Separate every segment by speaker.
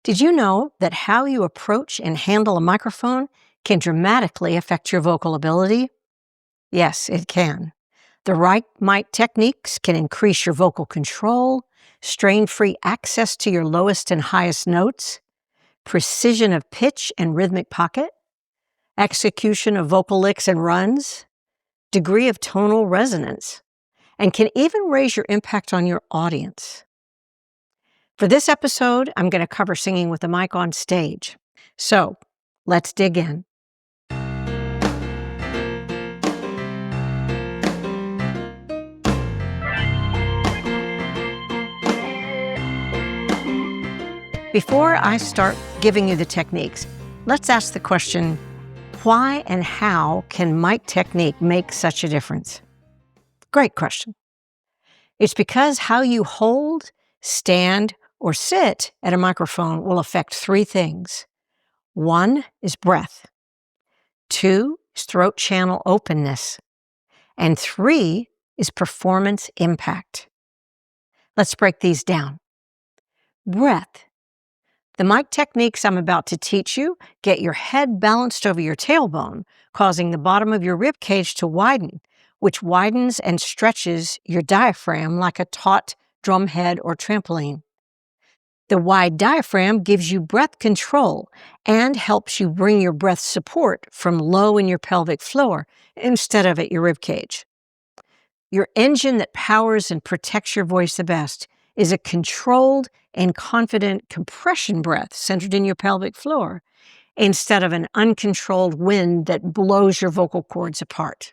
Speaker 1: Did you know that how you approach and handle a microphone can dramatically affect your vocal ability? Yes, it can. The right mic techniques can increase your vocal control, strain-free access to your lowest and highest notes, precision of pitch and rhythmic pocket, execution of vocal licks and runs, degree of tonal resonance, and can even raise your impact on your audience. For this episode, I'm going to cover singing with a mic on stage. So, let's dig in. Before I start giving you the techniques, let's ask the question, why and how can mic technique make such a difference? Great question. It's because how you hold, stand, or sit at a microphone will affect three things. One is breath. Two is throat channel openness. And three is performance impact. Let's break these down. Breath. The mic techniques I'm about to teach you get your head balanced over your tailbone, causing the bottom of your rib cage to widen, which widens and stretches your diaphragm like a taut drum head or trampoline. The wide diaphragm gives you breath control and helps you bring your breath support from low in your pelvic floor instead of at your rib cage. Your engine that powers and protects your voice the best is a controlled and confident compression breath centered in your pelvic floor instead of an uncontrolled wind that blows your vocal cords apart.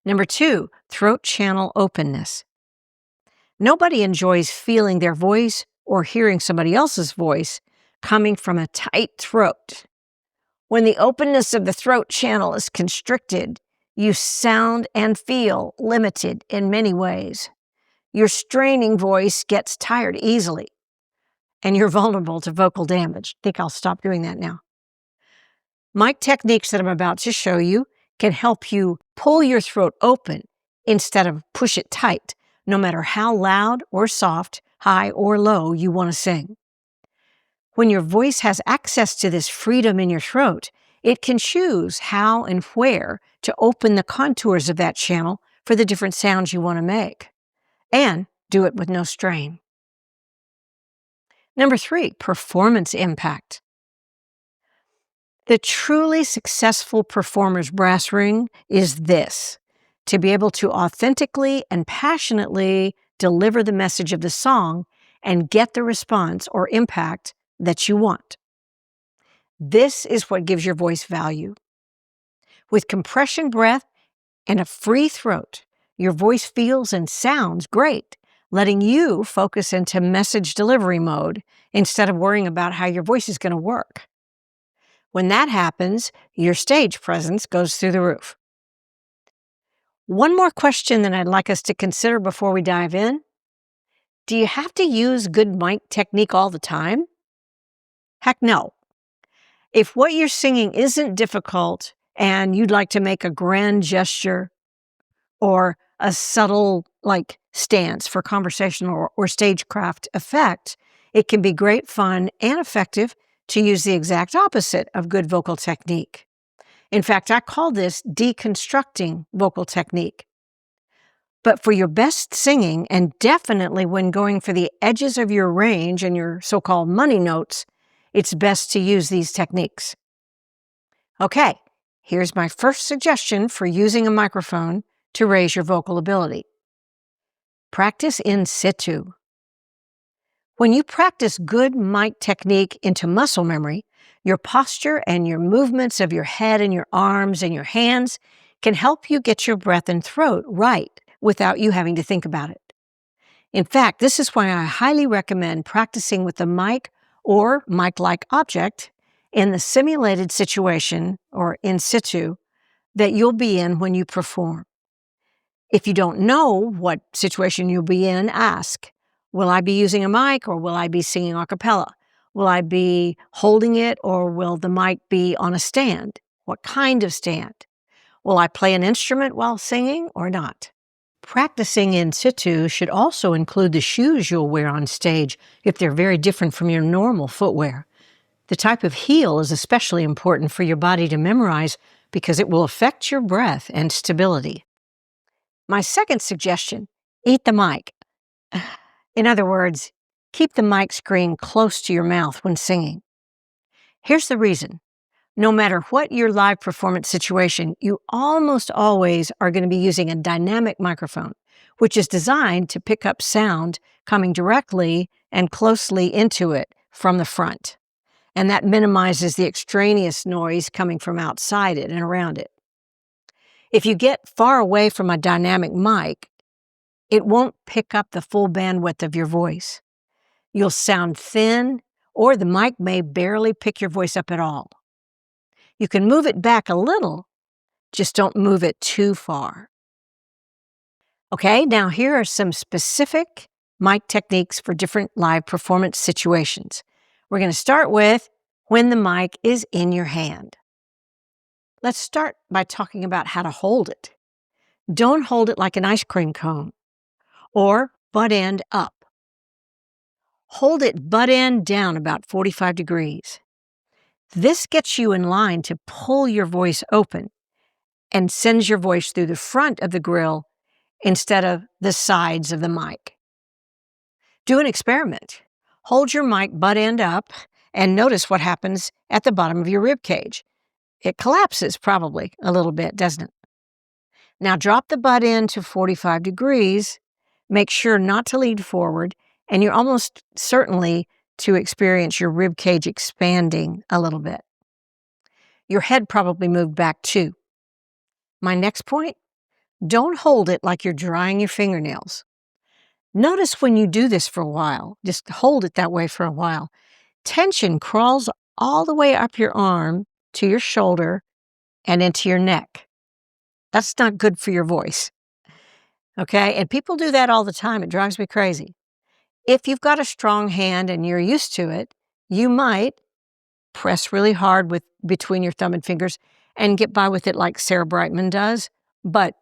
Speaker 1: Number two, throat channel openness. Nobody enjoys feeling their voice or hearing somebody else's voice coming from a tight throat. When the openness of the throat channel is constricted, you sound and feel limited in many ways. Your straining voice gets tired easily, and you're vulnerable to vocal damage. I think I'll stop doing that now. Mic techniques that I'm about to show you can help you pull your throat open instead of push it tight, no matter how loud or soft, high or low you want to sing. When your voice has access to this freedom in your throat, it can choose how and where to open the contours of that channel for the different sounds you want to make, and do it with no strain. Number three, performance impact. The truly successful performer's brass ring is this: to be able to authentically and passionately deliver the message of the song and get the response or impact that you want. This is what gives your voice value. With compression breath and a free throat, your voice feels and sounds great, letting you focus into message delivery mode instead of worrying about how your voice is going to work. When that happens, your stage presence goes through the roof. One more question that I'd like us to consider before we dive in. Do you have to use good mic technique all the time? Heck no. If what you're singing isn't difficult and you'd like to make a grand gesture or a subtle stance for conversational or stagecraft effect, it can be great fun and effective to use the exact opposite of good vocal technique. In fact, I call this deconstructing vocal technique. But for your best singing, and definitely when going for the edges of your range and your so-called money notes, it's best to use these techniques. Okay, here's my first suggestion for using a microphone to raise your vocal ability. Practice in situ. When you practice good mic technique into muscle memory, your posture and your movements of your head and your arms and your hands can help you get your breath and throat right without you having to think about it. In fact, this is why I highly recommend practicing with the mic or mic-like object in the simulated situation or in situ that you'll be in when you perform. If you don't know what situation you'll be in, ask, will I be using a mic or will I be singing a cappella? Will I be holding it or will the mic be on a stand? What kind of stand? Will I play an instrument while singing or not? Practicing in situ should also include the shoes you'll wear on stage if they're very different from your normal footwear. The type of heel is especially important for your body to memorize because it will affect your breath and stability. My second suggestion, eat the mic. In other words, keep the mic screen close to your mouth when singing. Here's the reason. No matter what your live performance situation, you almost always are going to be using a dynamic microphone, which is designed to pick up sound coming directly and closely into it from the front. And that minimizes the extraneous noise coming from outside it and around it. If you get far away from a dynamic mic, it won't pick up the full bandwidth of your voice. You'll sound thin, or the mic may barely pick your voice up at all. You can move it back a little, just don't move it too far. Okay, now here are some specific mic techniques for different live performance situations. We're going to start with when the mic is in your hand. Let's start by talking about how to hold it. Don't hold it like an ice cream cone or butt end up. Hold it butt end down about 45 degrees. This gets you in line to pull your voice open and sends your voice through the front of the grill instead of the sides of the mic. Do an experiment. Hold your mic butt end up and notice what happens at the bottom of your rib cage. It collapses probably a little bit, doesn't it? Now drop the butt end to 45 degrees. Make sure not to lean forward, and you're almost certainly to experience your rib cage expanding a little bit. Your head probably moved back too. My next point, don't hold it like you're drying your fingernails. Notice when you do this for a while, just hold it that way for a while. Tension crawls all the way up your arm to your shoulder and into your neck. That's not good for your voice. Okay, and people do that all the time. It drives me crazy. If you've got a strong hand and you're used to it, you might press really hard between your thumb and fingers and get by with it like Sarah Brightman does, but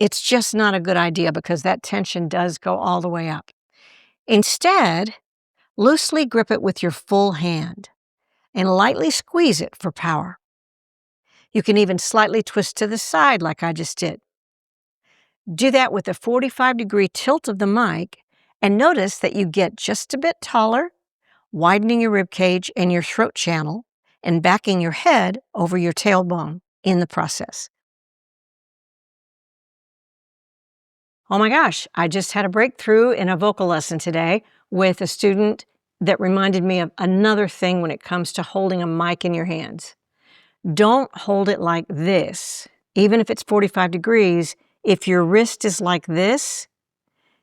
Speaker 1: it's just not a good idea because that tension does go all the way up. Instead, loosely grip it with your full hand and lightly squeeze it for power. You can even slightly twist to the side like I just did. Do that with a 45-degree tilt of the mic and notice that you get just a bit taller, widening your rib cage and your throat channel and backing your head over your tailbone in the process. Oh my gosh, I just had a breakthrough in a vocal lesson today with a student that reminded me of another thing when it comes to holding a mic in your hands. Don't hold it like this. Even if it's 45 degrees, if your wrist is like this,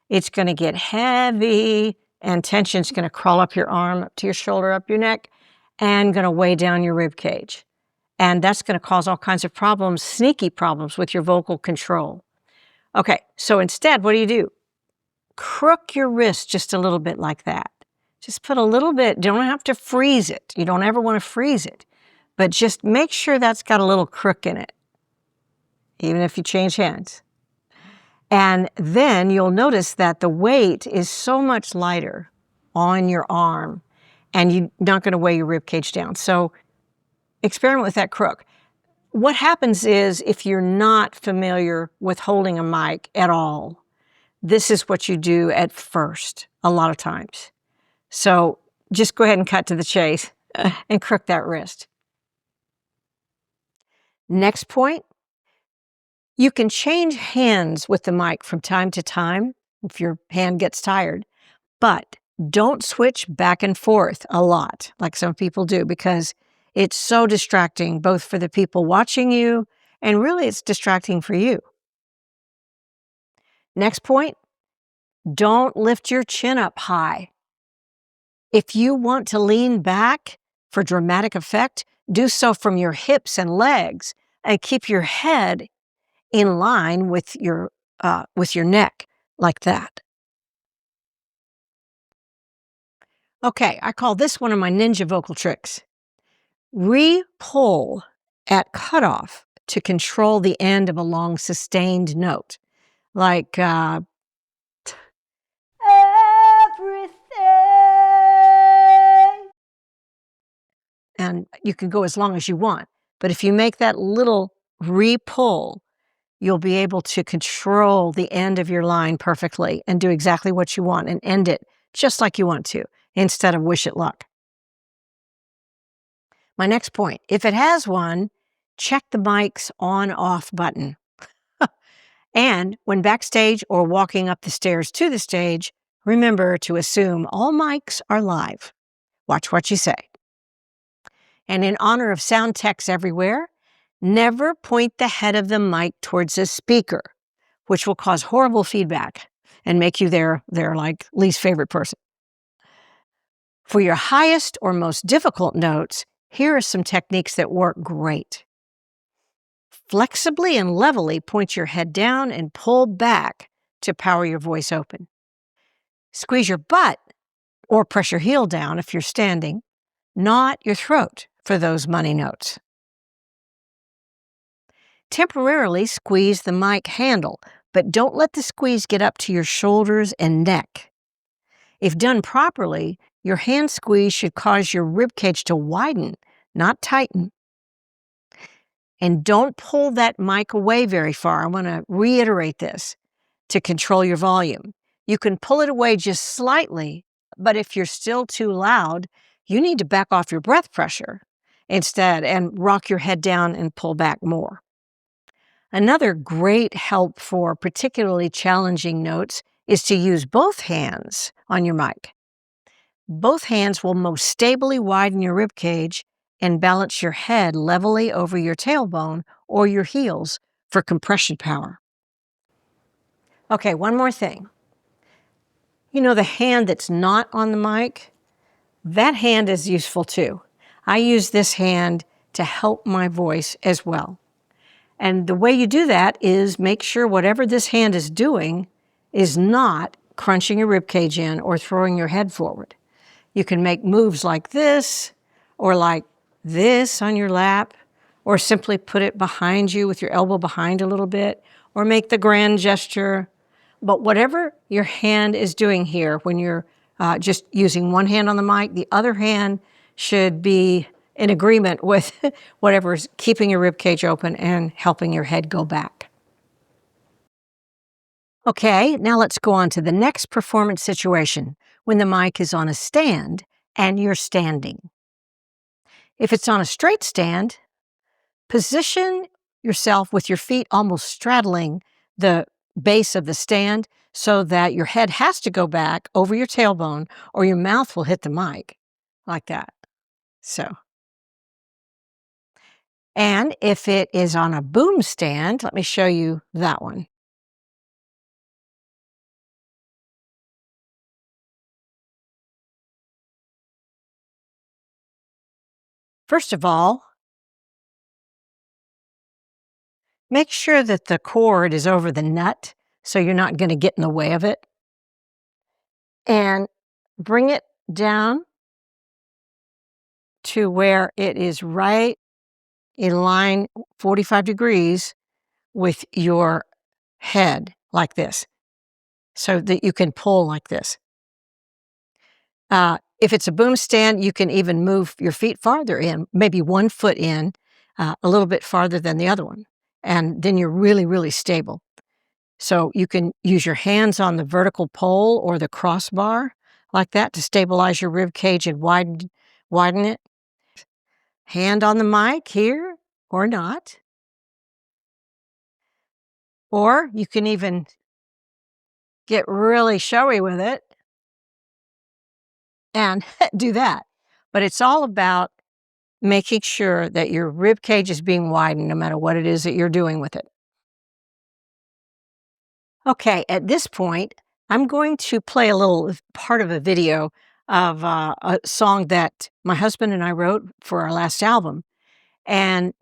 Speaker 1: it's going to get heavy and tension's going to crawl up your arm, up to your shoulder, up your neck, and going to weigh down your rib cage. And that's going to cause all kinds of problems, sneaky problems with your vocal control. Okay, so instead, what do? Crook your wrist just a little bit like that. Just put a little bit, don't have to freeze it. You don't ever want to freeze it, but just make sure that's got a little crook in it, even if you change hands. And then you'll notice that the weight is so much lighter on your arm and you're not going to weigh your rib cage down. So experiment with that crook. What happens is if you're not familiar with holding a mic at all, this is what you do at first a lot of times. So just go ahead and cut to the chase and crook that wrist. Next point, you can change hands with the mic from time to time if your hand gets tired, but don't switch back and forth a lot like some people do because it's so distracting both for the people watching you and really it's distracting for you. Next point, don't lift your chin up high. If you want to lean back for dramatic effect, do so from your hips and legs and keep your head in line with your neck like that. Okay, I call this one of my ninja vocal tricks. Re-pull at cutoff to control the end of a long sustained note. like everything. And you can go as long as you want. But if you make that little re-pull, you'll be able to control the end of your line perfectly and do exactly what you want and end it just like you want to instead of wish it luck. My next point, if it has one, check the mic's on-off button. And when backstage or walking up the stairs to the stage, remember to assume all mics are live. Watch what you say. And in honor of sound techs everywhere, never point the head of the mic towards a speaker, which will cause horrible feedback and make you their like least favorite person. For your highest or most difficult notes, here are some techniques that work great. Flexibly and levelly point your head down and pull back to power your voice open. Squeeze your butt or press your heel down if you're standing, not your throat for those money notes. Temporarily squeeze the mic handle, but don't let the squeeze get up to your shoulders and neck. If done properly, your hand squeeze should cause your ribcage to widen, not tighten. And don't pull that mic away very far. I want to reiterate this to control your volume. You can pull it away just slightly, but if you're still too loud, you need to back off your breath pressure instead and rock your head down and pull back more. Another great help for particularly challenging notes is to use both hands on your mic. Both hands will most stably widen your rib cage and balance your head levelly over your tailbone or your heels for compression power. Okay, one more thing. You know the hand that's not on the mic? That hand is useful too. I use this hand to help my voice as well. And the way you do that is make sure whatever this hand is doing is not crunching your rib cage in or throwing your head forward. You can make moves like this or like this on your lap, or simply put it behind you with your elbow behind a little bit, or make the grand gesture. But whatever your hand is doing here, when you're just using one hand on the mic, the other hand should be in agreement with whatever's keeping your rib cage open and helping your head go back. Okay, now let's go on to the next performance situation, when the mic is on a stand and you're standing. If it's on a straight stand, position yourself with your feet almost straddling the base of the stand so that your head has to go back over your tailbone or your mouth will hit the mic, like that. So. And if it is on a boom stand, let me show you that one. First of all, make sure that the cord is over the nut so you're not going to get in the way of it. And bring it down to where it is right in line 45 degrees with your head, like this, so that you can pull like this. If it's a boom stand, you can even move your feet farther in, maybe 1 foot in, a little bit farther than the other one. And then you're really, really stable. So you can use your hands on the vertical pole or the crossbar like that to stabilize your rib cage and widen it. Hand on the mic here or not. Or you can even get really showy with it and do that. But it's all about making sure that your rib cage is being widened no matter what it is that you're doing with it. Okay, at this point, I'm going to play a little part of a video of a song that my husband and I wrote for our last album. And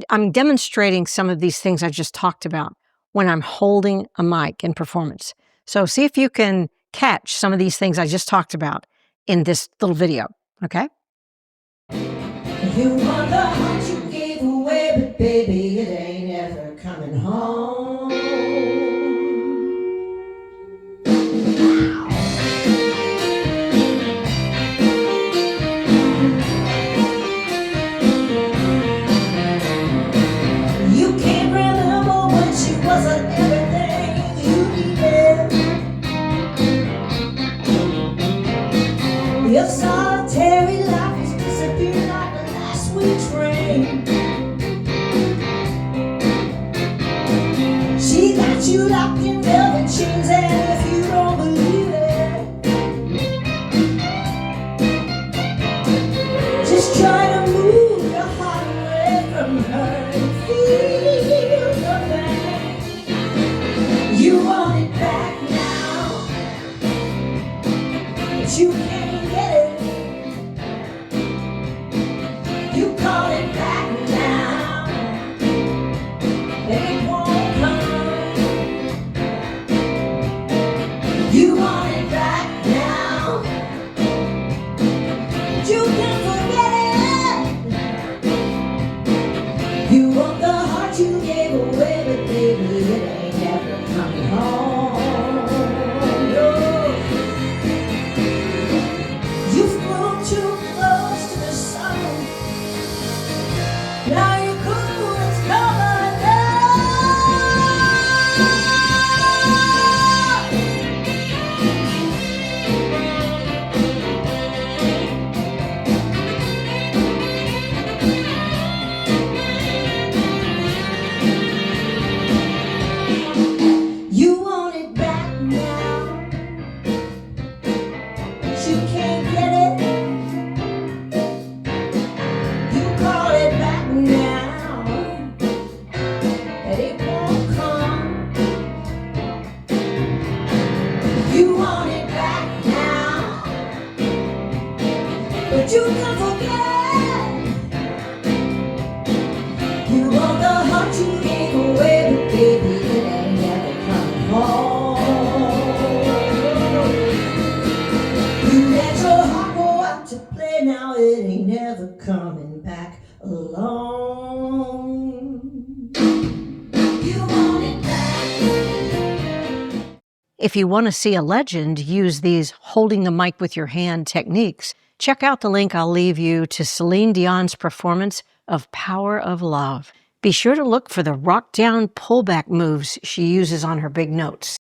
Speaker 1: I'm demonstrating some of these things I've just talked about when I'm holding a mic in performance. So see if you can catch some of these things I just talked about in this little video, okay?
Speaker 2: You wonder how you gave away, but baby, it ain't ever coming home. Your solitary life has disappeared like the last week's rain. She got you locked in velvet chains, and if you don't believe it, just try to move your heart away from her and feel the pain. You want it back now, but you can't get it. You call it back now, and it won't come. You want it back now, but you can't forget it. You want the heart you gave away, but baby, it ain't never coming home. No. You've grown too close to the sun. Now you're cool, it's coming down. You want it back now, but you can't get it. You call it back now, and it won't come. You want it back now, but you can't forget. You want the heart you gave away, but baby, it ain't never coming home. You let your heart go out to play, now it ain't never coming back alone. You want it back.
Speaker 1: If you want to see a legend use these holding the mic with your hand techniques, check out the link I'll leave you to Celine Dion's performance of Power of Love. Be sure to look for the rock-down pullback moves she uses on her big notes.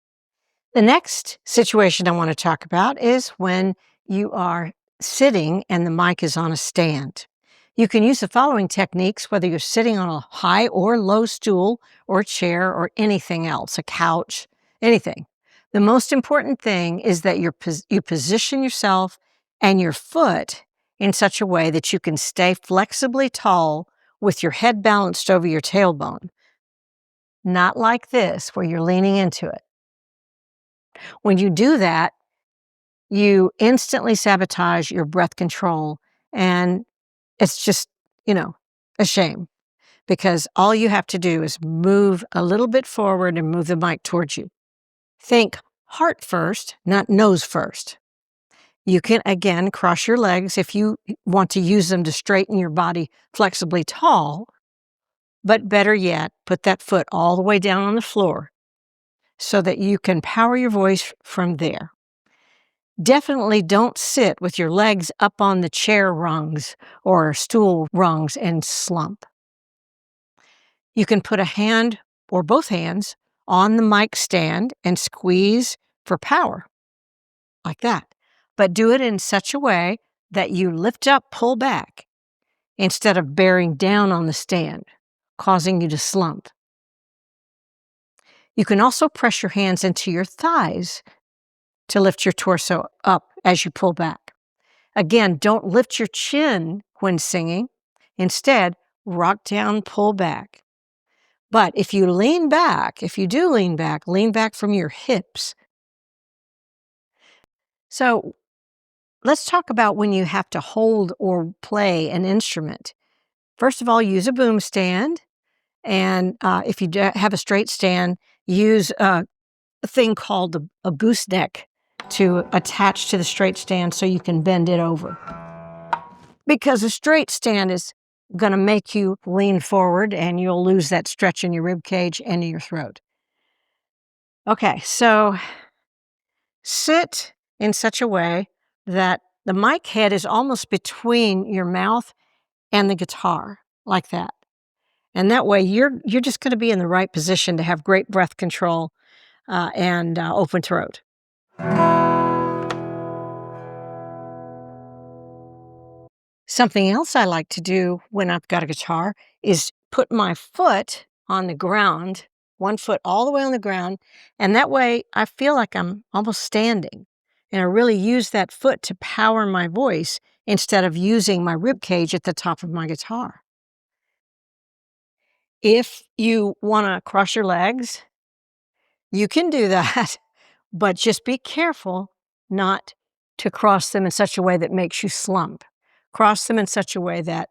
Speaker 1: The next situation I want to talk about is when you are sitting and the mic is on a stand. You can use the following techniques whether you're sitting on a high or low stool or chair or anything else, a couch, anything. The most important thing is that you position yourself and your foot in such a way that you can stay flexibly tall with your head balanced over your tailbone. Not like this, where you're leaning into it. When you do that, you instantly sabotage your breath control, and it's just, a shame, because all you have to do is move a little bit forward and move the mic towards you. Think heart first, not nose first. You can, again, cross your legs if you want to use them to straighten your body flexibly tall, but better yet, put that foot all the way down on the floor so that you can power your voice from there. Definitely don't sit with your legs up on the chair rungs or stool rungs and slump. You can put a hand or both hands on the mic stand and squeeze for power, like that. But do it in such a way that you lift up, pull back, instead of bearing down on the stand, causing you to slump. You can also press your hands into your thighs to lift your torso up as you pull back. Again, don't lift your chin when singing. Instead, rock down, pull back. But if you do lean back from your hips. So let's talk about when you have to hold or play an instrument. First of all, use a boom stand. And if you have a straight stand, use a thing called a gooseneck to attach to the straight stand so you can bend it over. Because a straight stand is going to make you lean forward and you'll lose that stretch in your rib cage and in your throat. Okay, so sit in such a way that the mic head is almost between your mouth and the guitar, like that. And that way you're just going to be in the right position to have great breath control and open throat. Something else I like to do when I've got a guitar is put my foot on the ground, one foot all the way on the ground, and that way I feel like I'm almost standing. And I really use that foot to power my voice instead of using my rib cage at the top of my guitar. If you want to cross your legs, you can do that, but just be careful not to cross them in such a way that makes you slump. Cross them in such a way that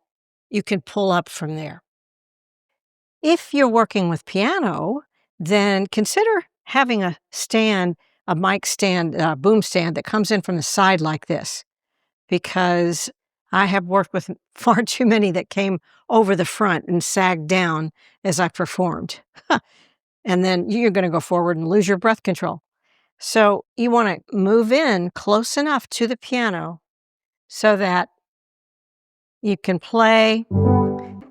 Speaker 1: you can pull up from there. If you're working with piano, then consider having a stand, a mic stand, a boom stand that comes in from the side like this, because I have worked with far too many that came over the front and sagged down as I performed. And then you're going to go forward and lose your breath control. So you want to move in close enough to the piano so that you can play.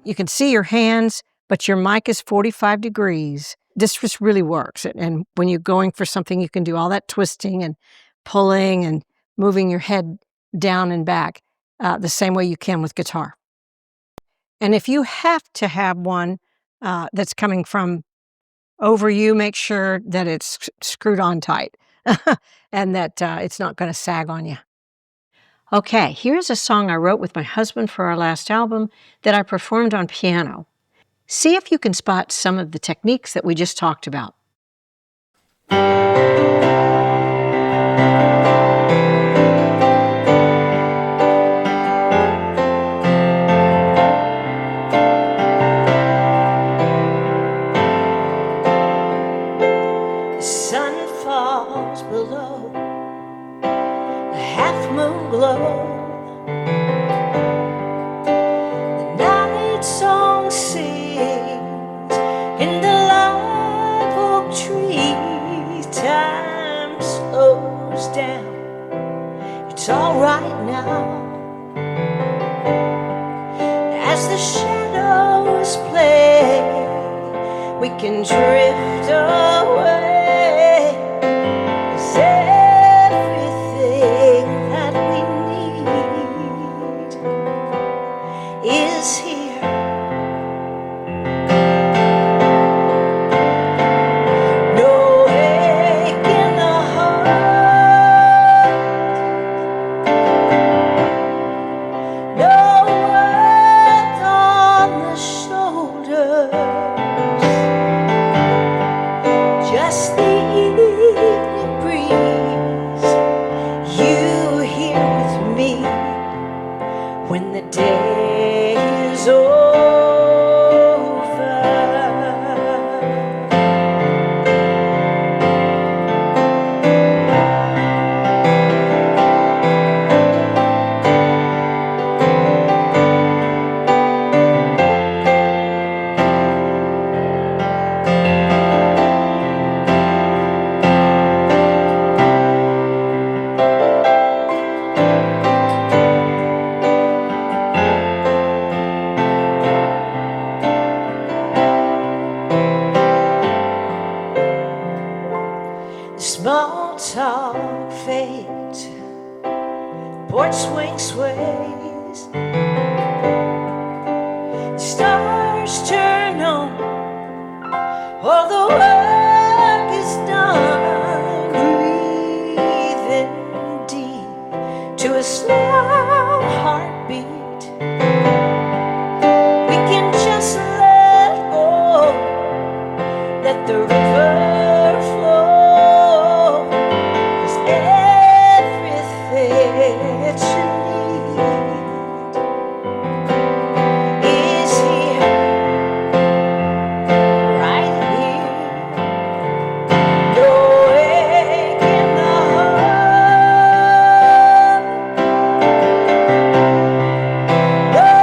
Speaker 1: You can see your hands, but your mic is 45 degrees. This just really works. And when you're going for something, you can do all that twisting and pulling and moving your head down and back the same way you can with guitar. And if you have to have one that's coming from over you, make sure that it's screwed on tight and that it's not going to sag on you. Okay, here's a song I wrote with my husband for our last album that I performed on piano. See if you can spot some of the techniques that we just talked about.
Speaker 2: The sun falls below, the half moon glow, the night song sings in the live oak tree. Time slows down, it's alright now, as the shadows play, we can drift away. 'Cause everything that we need is here. No ache in the heart, no worth on the shoulders, just the evening breeze. You here with me when the day is over. Small talk fades, porch swing sways, stars turn on, all the work is done. Breathing deep to a slow heartbeat, we can just let go, let the river flow. No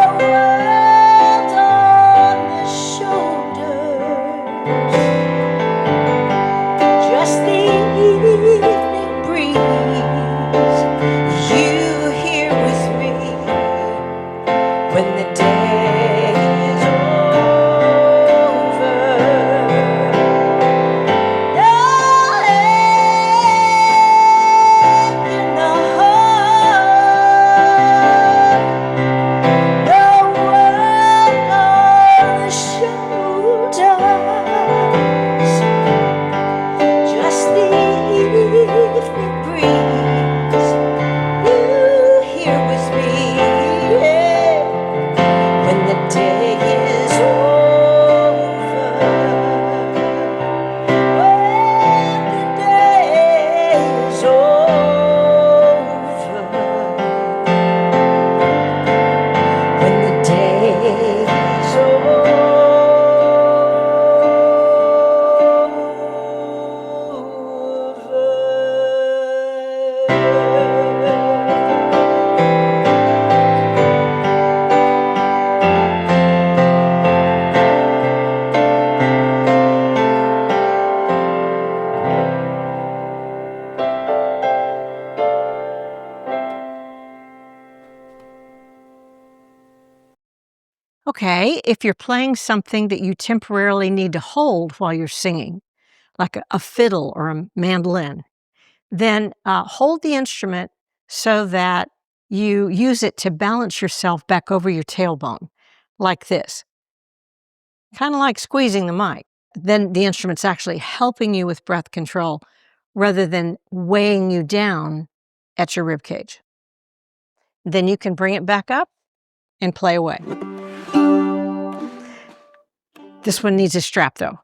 Speaker 1: Okay, if you're playing something that you temporarily need to hold while you're singing, like a fiddle or a mandolin, then hold the instrument so that you use it to balance yourself back over your tailbone, like this, kind of like squeezing the mic. Then the instrument's actually helping you with breath control rather than weighing you down at your rib cage. Then you can bring it back up and play away. This one needs a strap though.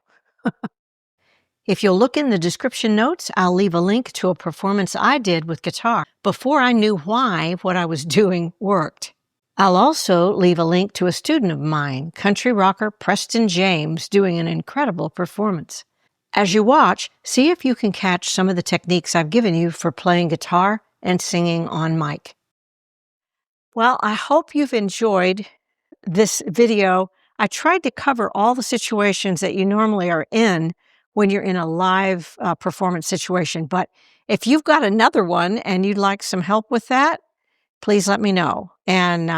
Speaker 1: If you'll look in the description notes, I'll leave a link to a performance I did with guitar before I knew why what I was doing worked. I'll also leave a link to a student of mine, country rocker Preston James, doing an incredible performance. As you watch, see if you can catch some of the techniques I've given you for playing guitar and singing on mic. Well, I hope you've enjoyed this video. I tried to cover all the situations that you normally are in when you're in a live performance situation. But if you've got another one and you'd like some help with that, please let me know. And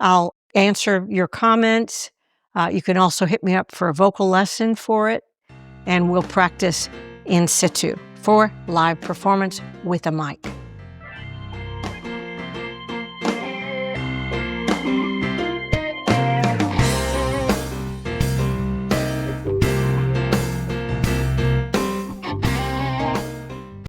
Speaker 1: I'll answer your comments. You can also hit me up for a vocal lesson for it. And we'll practice in situ for live performance with a mic.